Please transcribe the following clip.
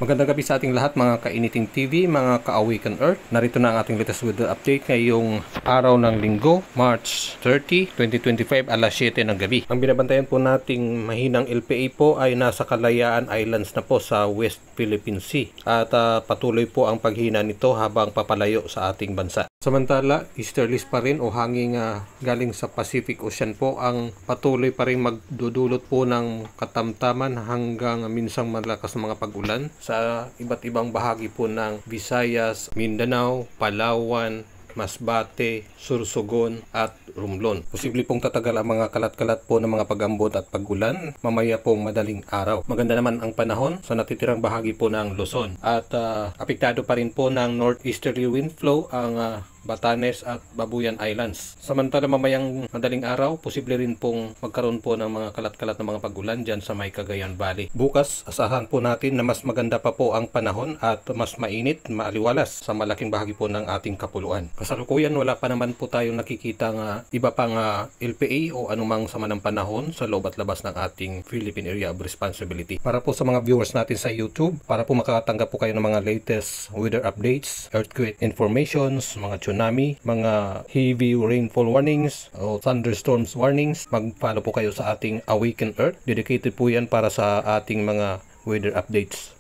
Magandang gabi sa ating lahat mga kainiting TV, mga ka-Awaken Earth. Narito na ang ating latest weather update ngayong araw ng Linggo, March 30, 2025, alas 7 ng gabi. Ang binabantayan po nating mahinang LPA po ay nasa Kalayaan Islands na po sa West Philippine Sea. At patuloy po ang paghina nito habang papalayo sa ating bansa. Samantala, easterlies pa rin o hanging galing sa Pacific Ocean po ang patuloy pa rin magdudulot po ng katamtaman hanggang minsang malakas na mga pag-ulan sa iba't ibang bahagi po ng Visayas, Mindanao, Palawan, Masbate, Sursogon at Romblon. Posible pong tatagal ang mga kalat-kalat po ng mga pag-ambon at pag-ulan mamaya pong madaling araw. Maganda naman ang panahon sa natitirang bahagi po ng Luzon. At apektado pa rin po ng northeasterly wind flow ang Batanes at Babuyan Islands. Samantala mamayang madaling araw, posible rin pong magkaroon po ng mga kalat-kalat na mga pag-ulan dyan sa may Cagayan Valley. Bukas, asahan po natin na mas maganda pa po ang panahon at mas mainit, maaliwalas sa malaking bahagi po ng ating kapuluan. Kasalukuyan, wala pa naman po tayong nakikita nga iba pang LPA o anumang sama ng panahon sa loob at labas ng ating Philippine Area of Responsibility. Para po sa mga viewers natin sa YouTube, para po makatanggap po kayo ng mga latest weather updates, earthquake informations, mga tsunami, mga heavy rainfall warnings o thunderstorms warnings, mag-follow po kayo sa ating Awaken Earth. Dedicated po yan para sa ating mga weather updates.